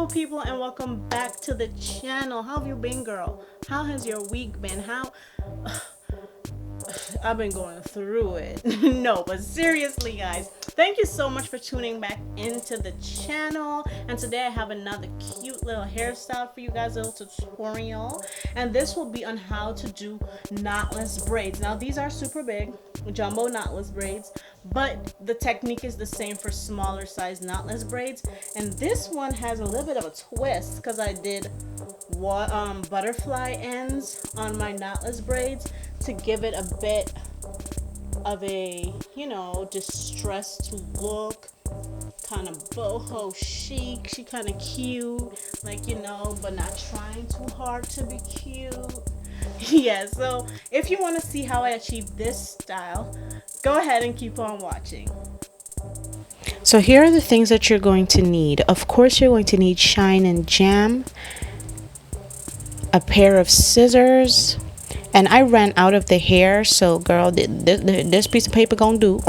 beautiful people, and welcome back to the channel. How have you been, girl? How has your week been? How I've been going through it. No, but seriously, guys, thank you so much for tuning back into the channel. And today I have another cute little hairstyle for you guys, a little tutorial. And this will be on how to do knotless braids. Now, these are super big, jumbo knotless braids, but the technique is the same for smaller size knotless braids. And this one has a little bit of a twist because I did butterfly ends on my knotless braids to give it a bit of a, distressed look, kind of boho chic. She kind of cute, but not trying too hard to be cute. Yeah, so if you want to see how I achieve this style, go ahead and keep on watching. So here are the things that you're going to need. Of course, you're going to need shine and jam, a pair of scissors, and I ran out of the hair, so girl, this piece of paper gonna do.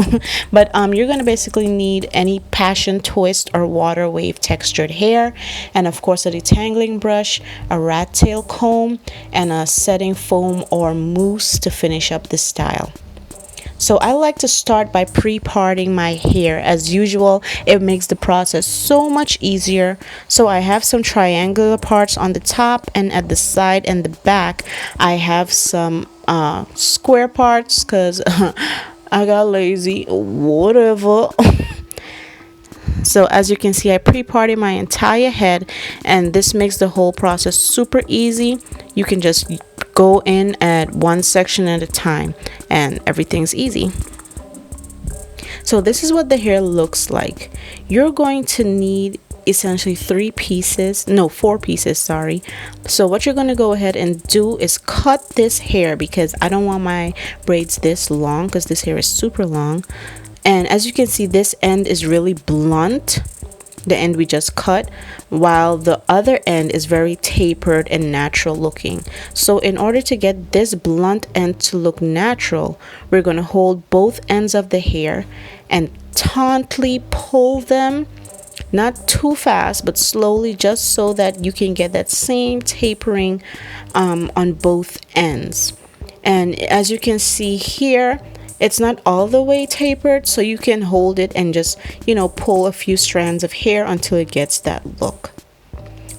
But you're gonna basically need any passion twist or water wave textured hair, and of course a detangling brush, a rat tail comb, and a setting foam or mousse to finish up the style. So I like to start by pre-parting my hair. As usual, it makes the process so much easier. So I have some triangular parts on the top, and at the side and the back I have some square parts because I got lazy, whatever. So as you can see, I pre-parted my entire head, and this makes the whole process super easy. You can just go in at one section at a time and everything's easy. So this is what the hair looks like. You're going to need essentially four pieces, sorry. So what you're going to go ahead and do is cut this hair, because I don't want my braids this long because this hair is super long. And as you can see, this end is really blunt, the end we just cut, while the other end is very tapered and natural looking. So in order to get this blunt end to look natural, we're going to hold both ends of the hair and tautly pull them, not too fast but slowly, just so that you can get that same tapering on both ends. And as you can see here, it's not all the way tapered, so you can hold it and just, pull a few strands of hair until it gets that look.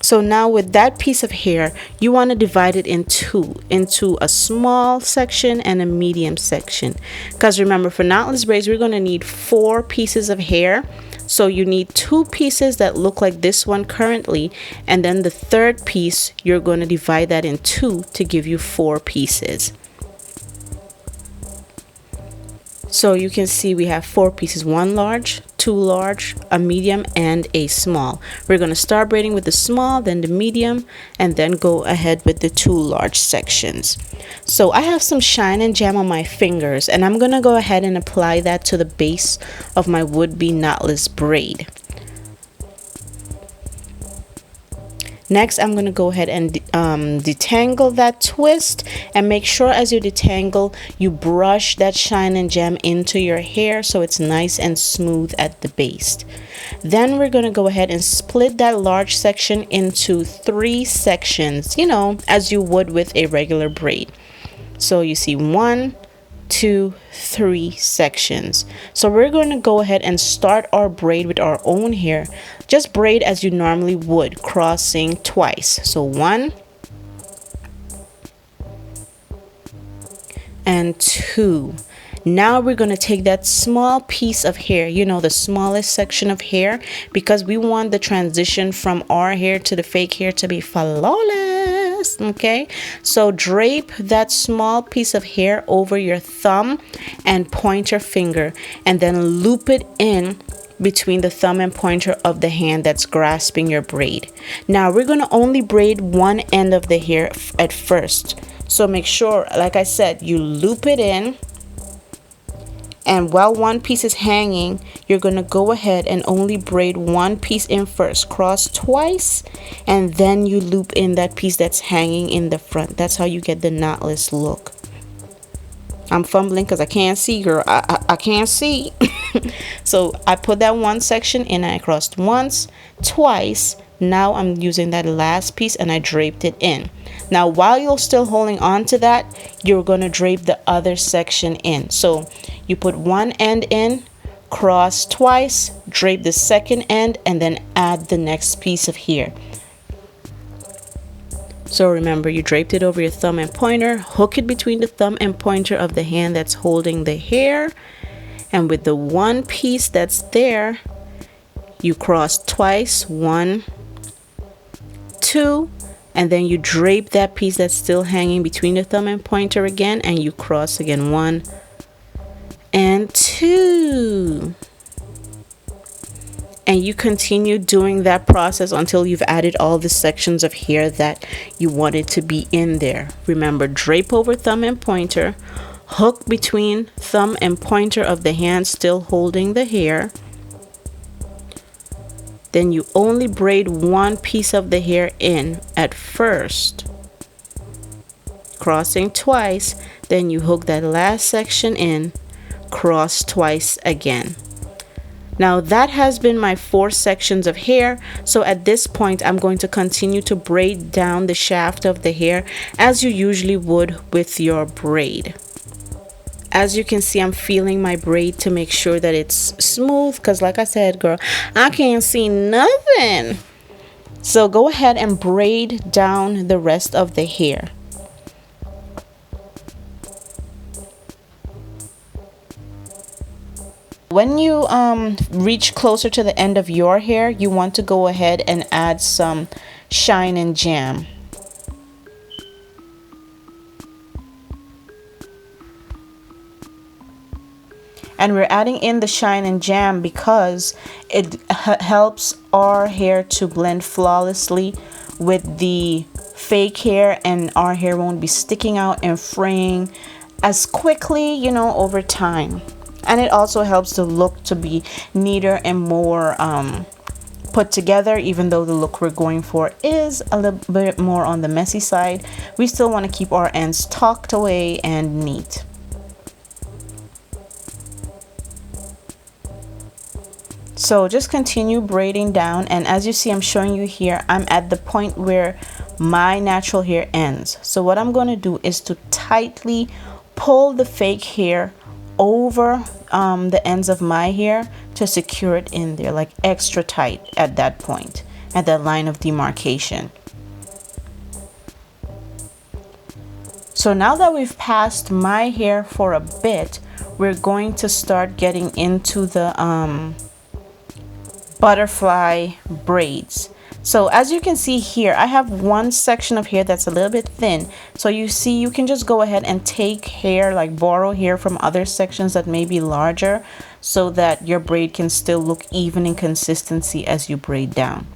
So now with that piece of hair, you want to divide it into a small section and a medium section. Because remember, for knotless braids, we're going to need 4 pieces of hair. So you need 2 pieces that look like this one currently, and then the third piece, you're going to divide that in 2 to give you 4 pieces. So you can see we have 4 pieces, 1 large, 2 large, a medium, and a small. We're going to start braiding with the small, then the medium, and then go ahead with the 2 large sections. So I have some shine and jam on my fingers, and I'm going to go ahead and apply that to the base of my would-be knotless braid. Next, I'm going to go ahead and detangle that twist, and make sure as you detangle, you brush that shine and jam into your hair so it's nice and smooth at the base. Then we're going to go ahead and split that large section into 3 sections, as you would with a regular braid. So you see 1, 2, 3 sections. So we're going to go ahead and start our braid with our own hair. Just braid as you normally would, crossing twice. So 1 and 2. Now we're going to take that small piece of hair, the smallest section of hair, because we want the transition from our hair to the fake hair to be flawless. Okay, so drape that small piece of hair over your thumb and pointer finger, and then loop it in between the thumb and pointer of the hand that's grasping your braid. Now we're going to only braid one end of the hair at first, so make sure, like I said, you loop it in, and while one piece is hanging, you're going to go ahead and only braid one piece in first, cross twice, and then you loop in that piece that's hanging in the front. That's how you get the knotless look. I'm fumbling because I can't see, girl. I can't see. So I put that one section in, I crossed once, twice, Now I'm using that last piece and I draped it in. Now while you're still holding on to that, you're going to drape the other section in. So you put one end in, cross twice, drape the second end, and then add the next piece of hair. So remember, you draped it over your thumb and pointer, hook it between the thumb and pointer of the hand that's holding the hair, and with the one piece that's there, you cross twice, 1, 2, and then you drape that piece that's still hanging between the thumb and pointer again, and you cross again, 1 and 2. And you continue doing that process until you've added all the sections of hair that you wanted to be in there. Remember, drape over thumb and pointer, hook between thumb and pointer of the hand still holding the hair. Then you only braid one piece of the hair in at first, crossing twice, then you hook that last section in, cross twice again. Now that has been my 4 sections of hair. So at this point, I'm going to continue to braid down the shaft of the hair as you usually would with your braid. As you can see, I'm feeling my braid to make sure that it's smooth, because like I said, girl, I can't see nothing. So go ahead and braid down the rest of the hair. When you reach closer to the end of your hair, you want to go ahead and add some shine and jam. And we're adding in the shine and jam because it helps our hair to blend flawlessly with the fake hair, and our hair won't be sticking out and fraying as quickly, you know, over time. And it also helps the look to be neater and more put together. Even though the look we're going for is a little bit more on the messy side, we still want to keep our ends tucked away and neat. So just continue braiding down, and as you see, I'm showing you here, I'm at the point where my natural hair ends. So what I'm going to do is to tightly pull the fake hair over the ends of my hair to secure it in there, like extra tight at that point, at that line of demarcation. So now that we've passed my hair for a bit, we're going to start getting into the butterfly braids. So as you can see here, I have one section of hair that's a little bit thin. So you see, you can just go ahead and take hair, like borrow hair from other sections that may be larger, so that your braid can still look even in consistency as you braid down.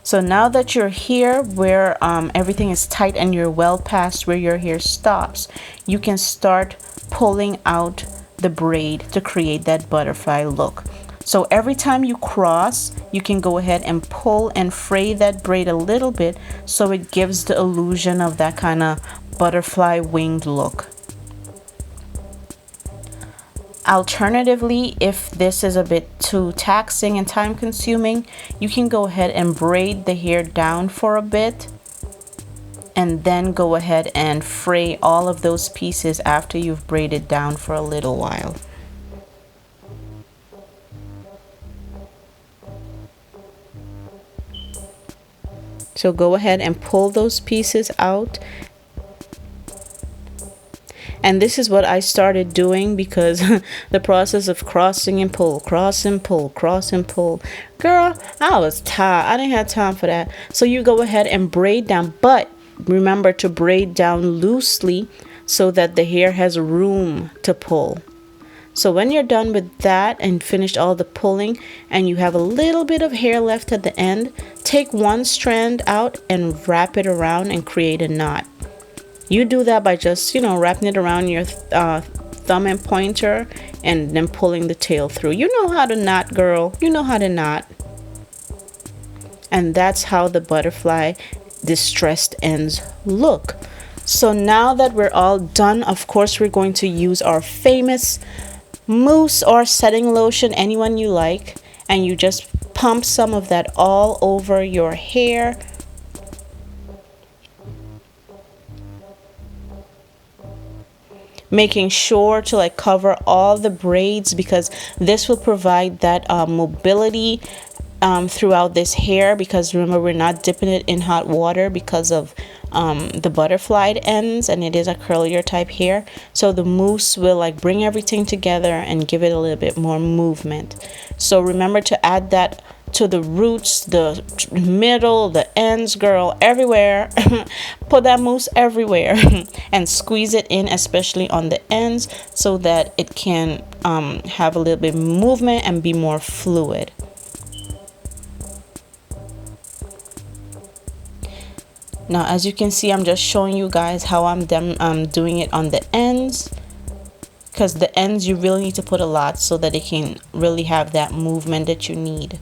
So now that you're here where everything is tight and you're well past where your hair stops, you can start pulling out the braid to create that butterfly look. So every time you cross, you can go ahead and pull and fray that braid a little bit, so it gives the illusion of that kind of butterfly winged look. Alternatively, if this is a bit too taxing and time consuming, you can go ahead and braid the hair down for a bit and then go ahead and fray all of those pieces after you've braided down for a little while. So go ahead and pull those pieces out. And this is what I started doing because the process of crossing and pull, cross and pull, cross and pull. Girl, I was tired. I didn't have time for that. So you go ahead and braid down, but remember to braid down loosely so that the hair has room to pull. So when you're done with that and finished all the pulling and you have a little bit of hair left at the end, take one strand out and wrap it around and create a knot. You do that by just, wrapping it around your thumb and pointer and then pulling the tail through. You know how to knot, girl. You know how to knot. And that's how the butterfly distressed ends look. So now that we're all done, of course, we're going to use our famous mousse or setting lotion, anyone you like, and you just pump some of that all over your hair. Making sure to like cover all the braids, because this will provide that mobility throughout this hair, because remember, we're not dipping it in hot water because of the butterflied ends, and it is a curlier type hair, so the mousse will like bring everything together and give it a little bit more movement. So remember to add that to the roots, the middle, the ends, girl, everywhere. Put that mousse everywhere and squeeze it in, especially on the ends, so that it can have a little bit of movement and be more fluid. Now, as you can see, I'm just showing you guys how I'm doing it on the ends, because the ends you really need to put a lot so that it can really have that movement that you need.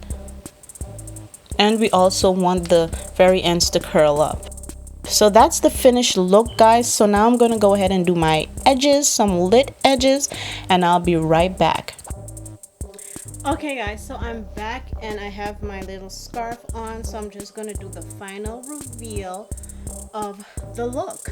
And we also want the very ends to curl up. So that's the finished look, guys. So now I'm gonna go ahead and do my edges, some lit edges, and I'll be right back. Okay guys, so I'm back and I have my little scarf on, so I'm just gonna do the final reveal of the look.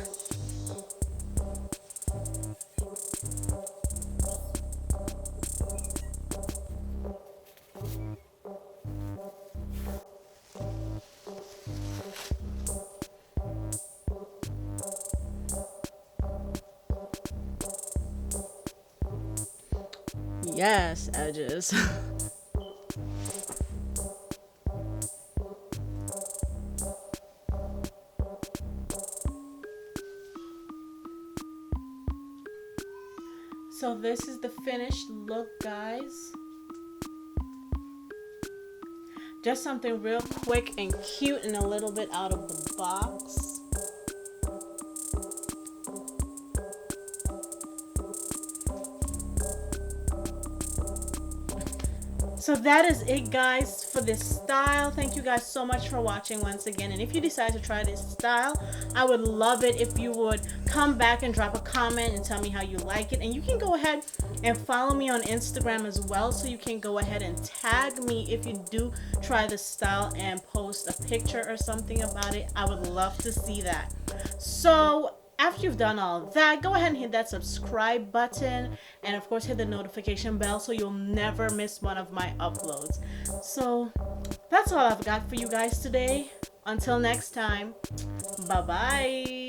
Yes, edges. So this is the finished look, guys. Just something real quick and cute and a little bit out of the box. So that is it, guys, for this style. Thank you guys so much for watching once again. And if you decide to try this style, I would love it if you would come back and drop a comment and tell me how you like it. And you can go ahead and follow me on Instagram as well, so you can go ahead and tag me if you do try this style and post a picture or something about it. I would love to see that. So after you've done all that, go ahead and hit that subscribe button, and of course hit the notification bell so you'll never miss one of my uploads. So that's all I've got for you guys today. Until next time, bye bye.